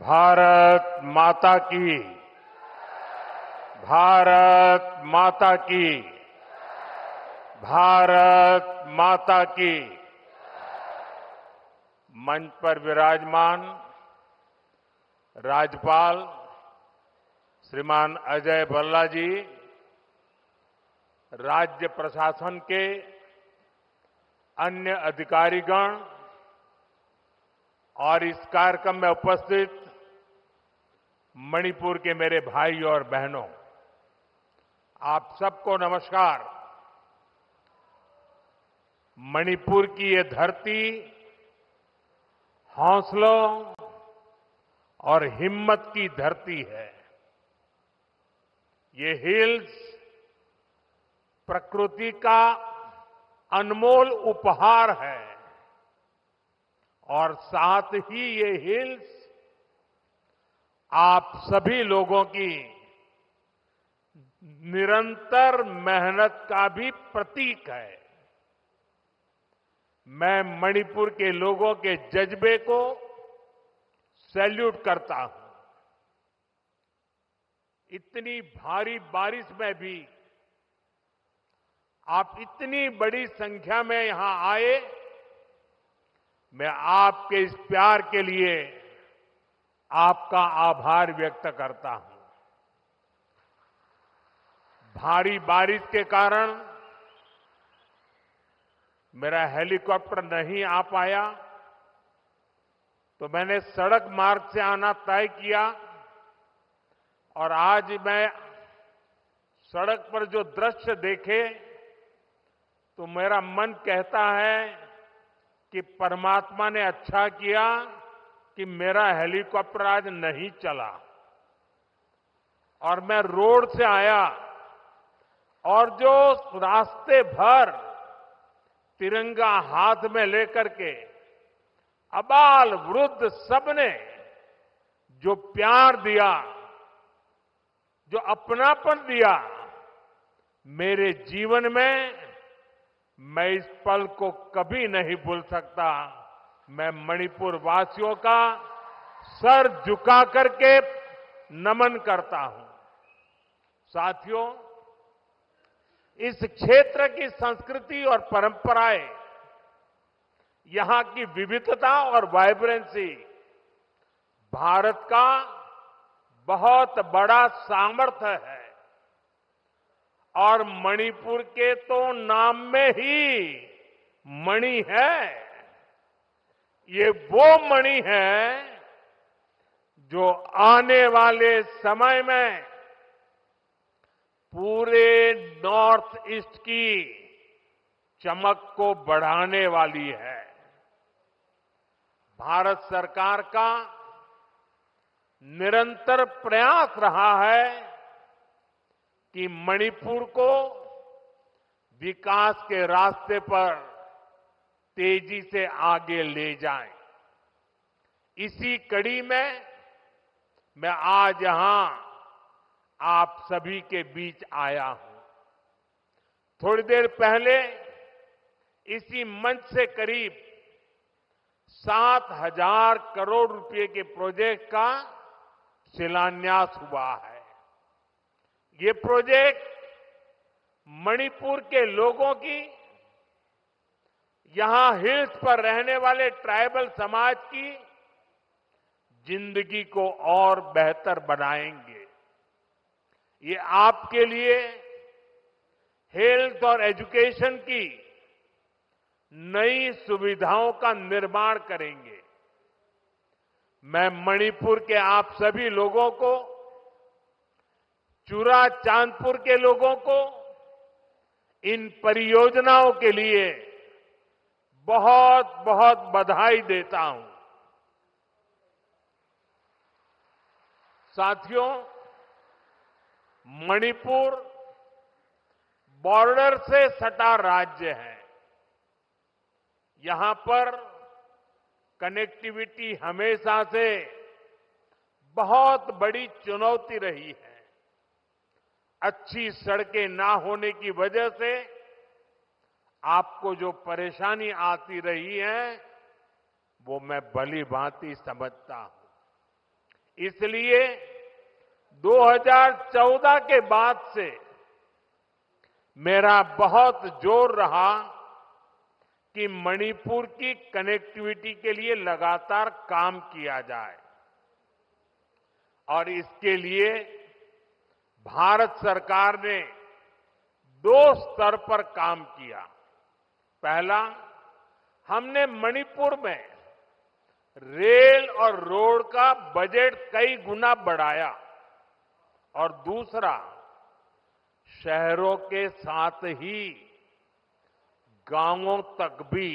भारत माता की। भारत माता की। भारत माता की। मंच पर विराजमान राज्यपाल श्रीमान अजय भल्ला जी, राज्य प्रशासन के अन्य अधिकारीगण और इस कार्यक्रम में उपस्थित मणिपुर के मेरे भाई और बहनों, आप सबको नमस्कार। मणिपुर की ये धरती हौसलों और हिम्मत की धरती है। ये हिल्स प्रकृति का अनमोल उपहार है और साथ ही ये हिल्स आप सभी लोगों की निरंतर मेहनत का भी प्रतीक है। मैं मणिपुर के लोगों के जज्बे को सैल्यूट करता हूं। इतनी भारी बारिश में भी आप इतनी बड़ी संख्या में यहां आए, मैं आपके इस प्यार के लिए आपका आभार व्यक्त करता हूं। भारी बारिश के कारण मेरा हेलीकॉप्टर नहीं आ पाया, तो मैंने सड़क मार्ग से आना तय किया और आज मैं सड़क पर जो दृश्य देखे तो मेरा मन कहता है कि परमात्मा ने अच्छा किया कि मेरा हेलीकॉप्टर आज नहीं चला और मैं रोड से आया और जो रास्ते भर तिरंगा हाथ में लेकर के अबाल वृद्ध सबने जो प्यार दिया, जो अपनापन दिया, मेरे जीवन में मैं इस पल को कभी नहीं भूल सकता। मैं मणिपुर वासियों का सर झुका करके नमन करता हूं। साथियों, इस क्षेत्र की संस्कृति और परंपराएं, यहां की विविधता और वाइब्रेंसी भारत का बहुत बड़ा सामर्थ्य है और मणिपुर के तो नाम में ही मणि है। ये वो मणि है जो आने वाले समय में पूरे नॉर्थ ईस्ट की चमक को बढ़ाने वाली है। भारत सरकार का निरंतर प्रयास रहा है कि मणिपुर को विकास के रास्ते पर तेजी से आगे ले जाएं। इसी कड़ी में मैं आज यहां आप सभी के बीच आया हूं। थोड़ी देर पहले इसी मंच से करीब 7,000 करोड़ रुपए के प्रोजेक्ट का शिलान्यास हुआ है। ये प्रोजेक्ट मणिपुर के लोगों की, यहां हिल्स पर रहने वाले ट्राइबल समाज की जिंदगी को और बेहतर बनाएंगे। ये आपके लिए हेल्थ और एजुकेशन की नई सुविधाओं का निर्माण करेंगे। मैं मणिपुर के आप सभी लोगों को, चुरा चांदपुर के लोगों को इन परियोजनाओं के लिए बहुत बहुत बधाई देता हूं। साथियों, मणिपुर बॉर्डर से सटा राज्य है। यहां पर कनेक्टिविटी हमेशा से बहुत बड़ी चुनौती रही है। अच्छी सड़कें ना होने की वजह से आपको जो परेशानी आती रही है, वो मैं भली भांति समझता हूं। इसलिए 2014 के बाद से मेरा बहुत जोर रहा कि मणिपुर की कनेक्टिविटी के लिए लगातार काम किया जाए और इसके लिए भारत सरकार ने 2 स्तर पर काम किया। पहला, हमने मणिपुर में रेल और रोड का बजट कई गुना बढ़ाया और दूसरा, शहरों के साथ ही गांवों तक भी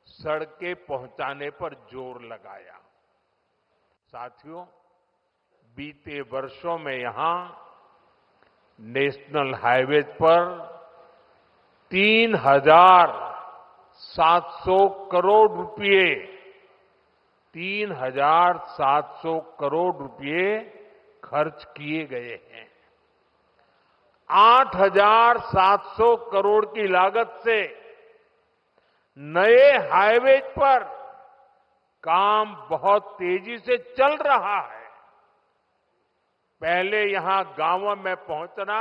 सड़कें पहुंचाने पर जोर लगाया। साथियों, बीते वर्षों में यहां नेशनल हाईवे पर 3,700 करोड़ रुपए 3,700 करोड़ रुपए खर्च किए गए हैं। 8,700 करोड़ की लागत से नए हाईवे पर काम बहुत तेजी से चल रहा है। पहले यहां गांवों में पहुंचना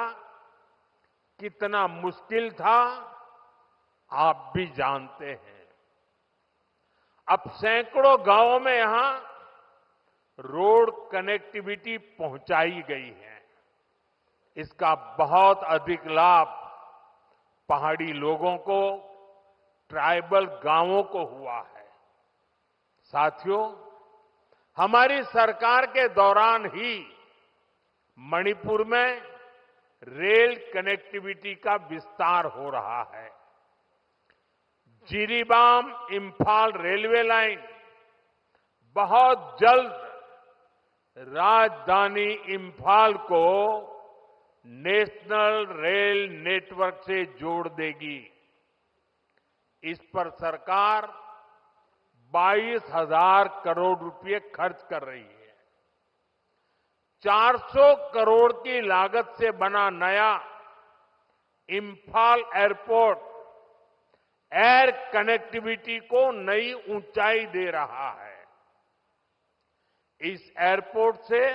कितना मुश्किल था, आप भी जानते हैं। अब सैकड़ों गांवों में यहां रोड कनेक्टिविटी पहुंचाई गई है। इसका बहुत अधिक लाभ पहाड़ी लोगों को, ट्राइबल गांवों को हुआ है। साथियों, हमारी सरकार के दौरान ही मणिपुर में रेल कनेक्टिविटी का विस्तार हो रहा है। जिरीबाम इंफाल रेलवे लाइन बहुत जल्द राजधानी इंफाल को नेशनल रेल नेटवर्क से जोड़ देगी। इस पर सरकार 22,000 करोड़ रुपए खर्च कर रही है। 400 करोड़ की लागत से बना नया इंफाल एयरपोर्ट एयर कनेक्टिविटी को नई ऊंचाई दे रहा है। इस एयरपोर्ट से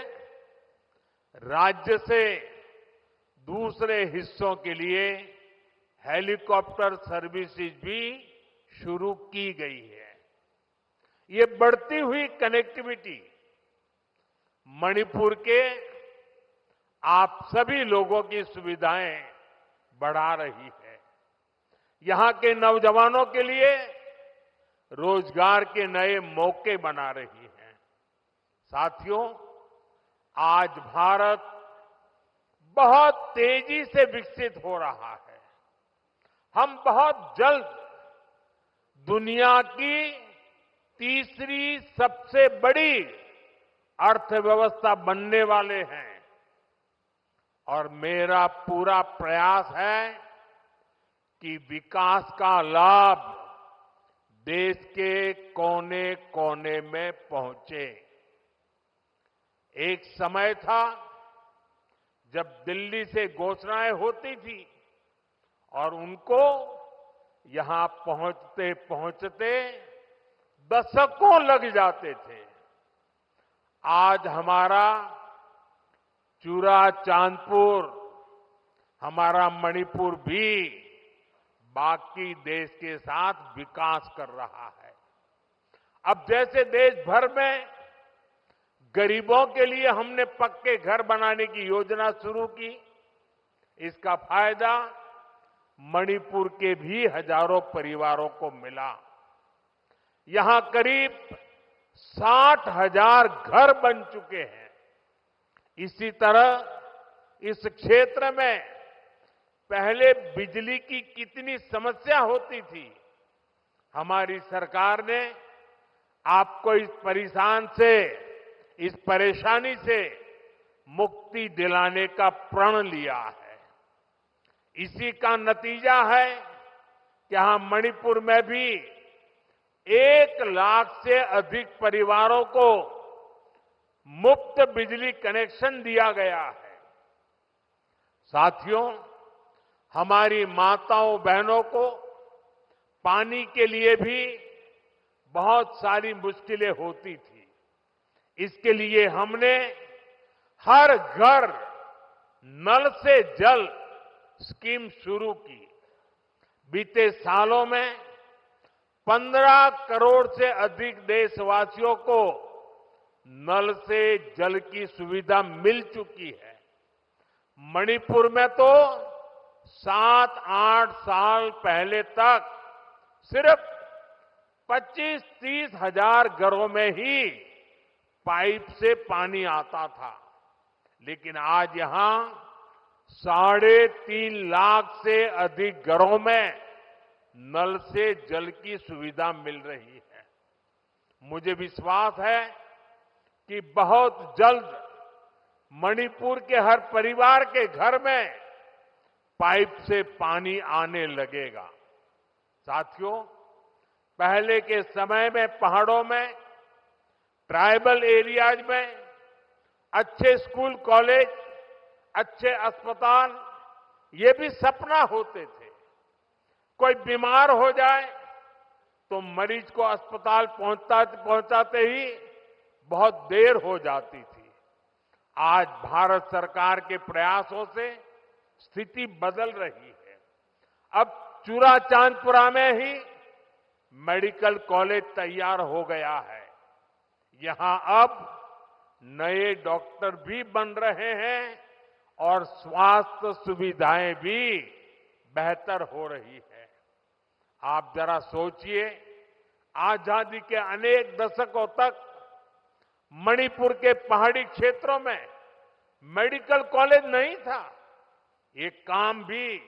राज्य से दूसरे हिस्सों के लिए हेलीकॉप्टर सर्विसेज भी शुरू की गई है। ये बढ़ती हुई कनेक्टिविटी मणिपुर के आप सभी लोगों की सुविधाएं बढ़ा रही है। यहां के नौजवानों के लिए रोजगार के नए मौके बना रही है। साथियों, आज भारत बहुत तेजी से विकसित हो रहा है। हम बहुत जल्द दुनिया की तीसरी सबसे बड़ी अर्थव्यवस्था बनने वाले हैं और मेरा पूरा प्रयास है कि विकास का लाभ देश के कोने कोने में पहुंचे। एक समय था जब दिल्ली से घोषणाएं होती थी और उनको यहां पहुंचते पहुंचते दशकों लग जाते थे। आज हमारा चूरा चांदपुर, हमारा मणिपुर भी बाकी देश के साथ विकास कर रहा है। अब जैसे देश भर में गरीबों के लिए हमने पक्के घर बनाने की योजना शुरू की, इसका फायदा मणिपुर के भी हजारों परिवारों को मिला। यहां करीब 60,000 घर बन चुके हैं। इसी तरह इस क्षेत्र में पहले बिजली की कितनी समस्या होती थी। हमारी सरकार ने आपको इस परेशानी से मुक्ति दिलाने का प्रण लिया है। इसी का नतीजा है कि यहां मणिपुर में भी 1 लाख से अधिक परिवारों को मुफ्त बिजली कनेक्शन दिया गया है। साथियों, हमारी माताओं बहनों को पानी के लिए भी बहुत सारी मुश्किलें होती थी। इसके लिए हमने हर घर नल से जल स्कीम शुरू की। बीते सालों में 15 करोड़ से अधिक देशवासियों को नल से जल की सुविधा मिल चुकी है। मणिपुर में तो 7-8 साल पहले तक सिर्फ 25-30 हजार घरों में ही पाइप से पानी आता था, लेकिन आज यहां 3.5 लाख से अधिक घरों में नल से जल की सुविधा मिल रही है। मुझे विश्वास है कि बहुत जल्द मणिपुर के हर परिवार के घर में पाइप से पानी आने लगेगा। साथियों, पहले के समय में पहाड़ों में, ट्राइबल एरियाज में अच्छे स्कूल कॉलेज, अच्छे अस्पताल ये भी सपना होते थे। कोई बीमार हो जाए तो मरीज को अस्पताल पहुंचाते ही बहुत देर हो जाती थी। आज भारत सरकार के प्रयासों से स्थिति बदल रही है। अब चूराचांदपुरा में ही मेडिकल कॉलेज तैयार हो गया है। यहां अब नए डॉक्टर भी बन रहे हैं और स्वास्थ्य सुविधाएं भी बेहतर हो रही है। आप जरा सोचिए, आजादी के अनेक दशकों तक मणिपुर के पहाड़ी क्षेत्रों में मेडिकल कॉलेज नहीं था। ये काम भी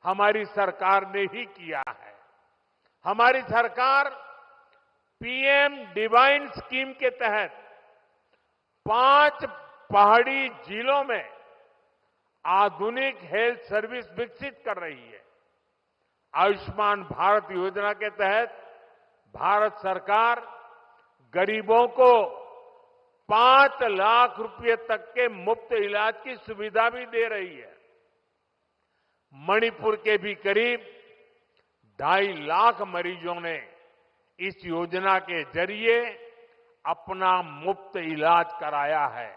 हमारी सरकार ने ही किया है। हमारी सरकार पीएम डिवाइन स्कीम के तहत 5 पहाड़ी जिलों में आधुनिक हेल्थ सर्विस विकसित कर रही है। आयुष्मान भारत योजना के तहत भारत सरकार गरीबों को 5 लाख रुपए तक के मुफ्त इलाज की सुविधा भी दे रही है। मणिपुर के भी करीब 2.5 लाख मरीजों ने इस योजना के जरिए अपना मुफ्त इलाज कराया है।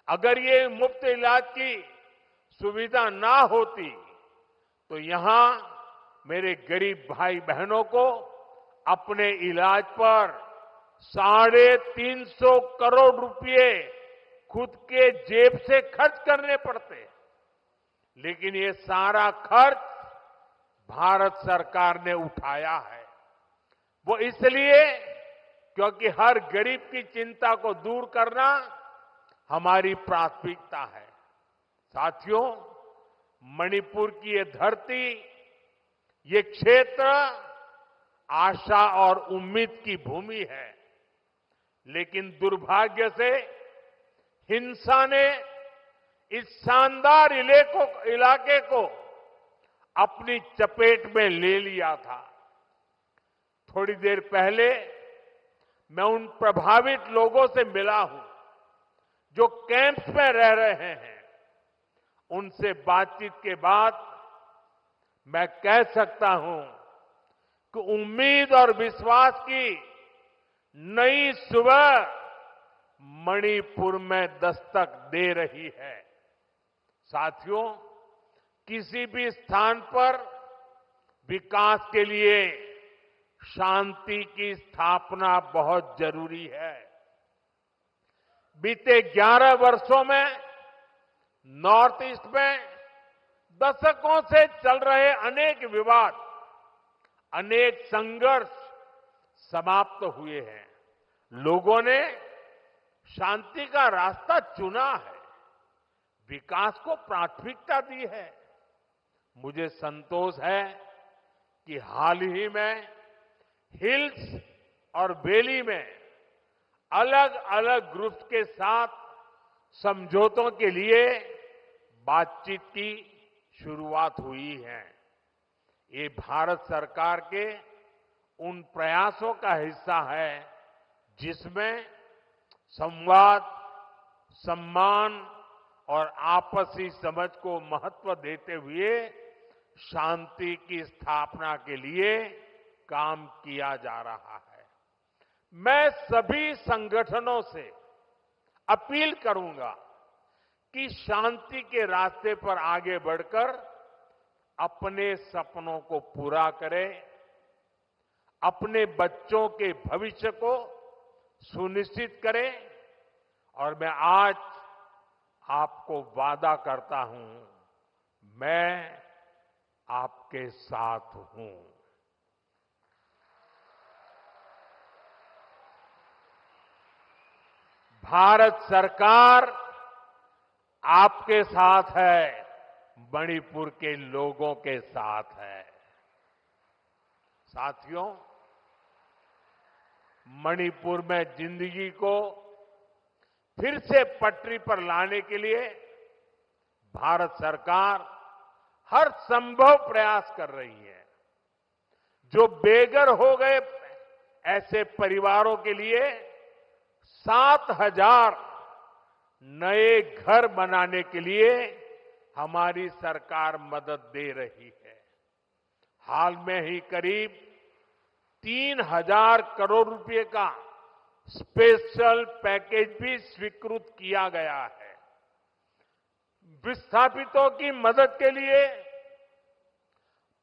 अगर ये मुफ्त इलाज की सुविधा ना होती तो यहां मेरे गरीब भाई बहनों को अपने इलाज पर 350 करोड़ रुपए खुद के जेब से खर्च करने पड़ते। लेकिन ये सारा खर्च भारत सरकार ने उठाया है। वो इसलिए क्योंकि हर गरीब की चिंता को दूर करना हमारी प्राथमिकता है। साथियों, मणिपुर की ये धरती, ये क्षेत्र आशा और उम्मीद की भूमि है। लेकिन दुर्भाग्य से हिंसा ने इस शानदार इलाके को अपनी चपेट में ले लिया था। थोड़ी देर पहले मैं उन प्रभावित लोगों से मिला हूं जो कैंप्स में रह रहे हैं। उनसे बातचीत के बाद मैं कह सकता हूं कि उम्मीद और विश्वास की नई सुबह मणिपुर में दस्तक दे रही है। साथियों, किसी भी स्थान पर विकास के लिए शांति की स्थापना बहुत जरूरी है। बीते 11 वर्षों में नॉर्थ ईस्ट में दशकों से चल रहे अनेक विवाद, अनेक संघर्ष समाप्त हुए हैं। लोगों ने शांति का रास्ता चुना है, विकास को प्राथमिकता दी है। मुझे संतोष है कि हाल ही में हिल्स और वैली में अलग अलग ग्रुप्स के साथ समझौतों के लिए बातचीत की शुरुआत हुई है। ये भारत सरकार के उन प्रयासों का हिस्सा है जिसमें संवाद, सम्मान और आपसी समझ को महत्व देते हुए शांति की स्थापना के लिए काम किया जा रहा है। मैं सभी संगठनों से अपील करूंगा कि शांति के रास्ते पर आगे बढ़कर अपने सपनों को पूरा करें, अपने बच्चों के भविष्य को सुनिश्चित करें। और मैं आज आपको वादा करता हूं, मैं आपके साथ हूं। भारत सरकार आपके साथ है, मणिपुर के लोगों के साथ है। साथियों, मणिपुर में जिंदगी को फिर से पटरी पर लाने के लिए भारत सरकार हर संभव प्रयास कर रही है। जो बेघर हो गए ऐसे परिवारों के लिए 7,000 नए घर बनाने के लिए हमारी सरकार मदद दे रही है। हाल में ही करीब 3,000 करोड़ रुपए का स्पेशल पैकेज भी स्वीकृत किया गया है। विस्थापितों की मदद के लिए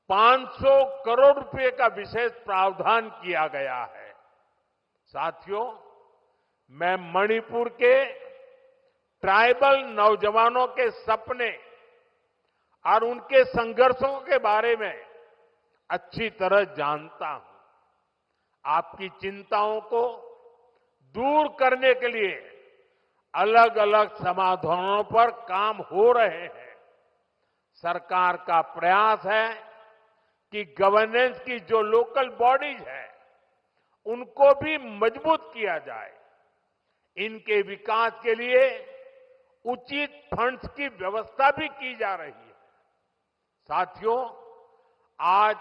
500 करोड़ रुपए का विशेष प्रावधान किया गया है। साथियों, मैं मणिपुर के ट्राइबल नौजवानों के सपने और उनके संघर्षों के बारे में अच्छी तरह जानता हूं। आपकी चिंताओं को दूर करने के लिए अलग अलग समाधानों पर काम हो रहे हैं। सरकार का प्रयास है कि गवर्नेंस की जो लोकल बॉडीज है उनको भी मजबूत किया जाए। इनके विकास के लिए उचित फंड्स की व्यवस्था भी की जा रही है। साथियों, आज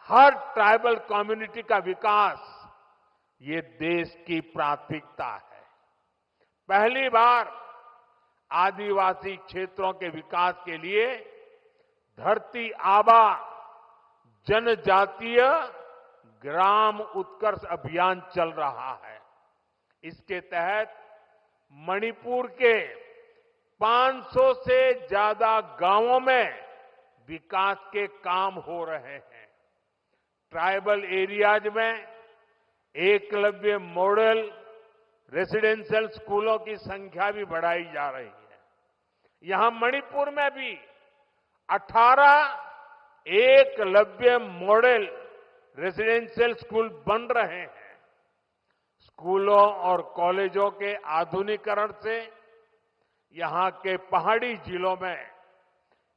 हर ट्राइबल कम्युनिटी का विकास ये देश की प्राथमिकता है। पहली बार आदिवासी क्षेत्रों के विकास के लिए धरती आबा जनजातीय ग्राम उत्कर्ष अभियान चल रहा है। इसके तहत मणिपुर के 500 से ज्यादा गांवों में विकास के काम हो रहे हैं। ट्राइबल एरियाज में एकलव्य मॉडल रेसिडेंशियल स्कूलों की संख्या भी बढ़ाई जा रही है। यहां मणिपुर में भी 18 एकलव्य मॉडल रेसिडेंशियल स्कूल बन रहे हैं। स्कूलों और कॉलेजों के आधुनिकीकरण से यहां के पहाड़ी जिलों में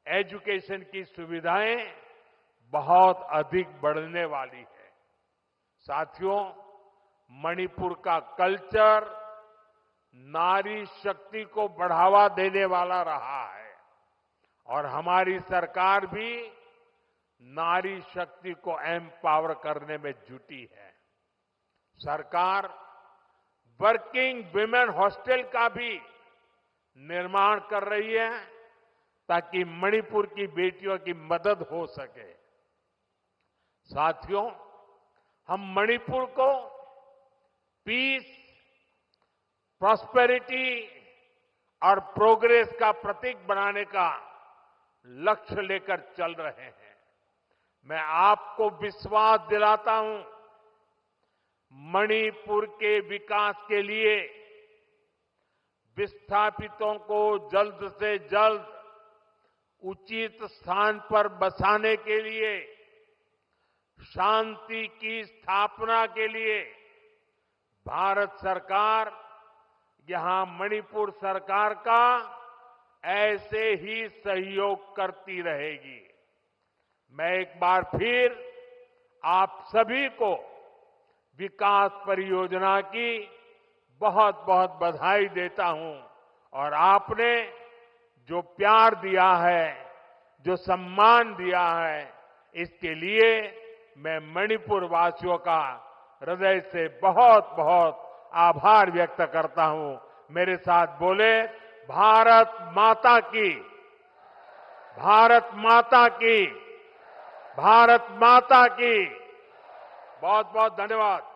एजुकेशन की सुविधाएं बहुत अधिक बढ़ने वाली है। साथियों, मणिपुर का कल्चर नारी शक्ति को बढ़ावा देने वाला रहा है और हमारी सरकार भी नारी शक्ति को एम्पावर करने में जुटी है। सरकार वर्किंग विमेन हॉस्टल का भी निर्माण कर रही है ताकि मणिपुर की बेटियों की मदद हो सके। साथियों, हम मणिपुर को पीस, प्रॉस्पेरिटी और प्रोग्रेस का प्रतीक बनाने का लक्ष्य लेकर चल रहे हैं। मैं आपको विश्वास दिलाता हूं, मणिपुर के विकास के लिए विस्थापितों को जल्द से जल्द उचित स्थान पर बसाने के लिए, शांति की स्थापना के लिए भारत सरकार यहां मणिपुर सरकार का ऐसे ही सहयोग करती रहेगी। मैं एक बार फिर आप सभी को विकास परियोजना की बहुत बहुत बधाई देता हूं और आपने जो प्यार दिया है, जो सम्मान दिया है, इसके लिए मैं मणिपुर वासियों का हृदय से बहुत बहुत आभार व्यक्त करता हूं। मेरे साथ बोले, भारत माता की, भारत माता की, भारत माता की। बहुत बहुत धन्यवाद।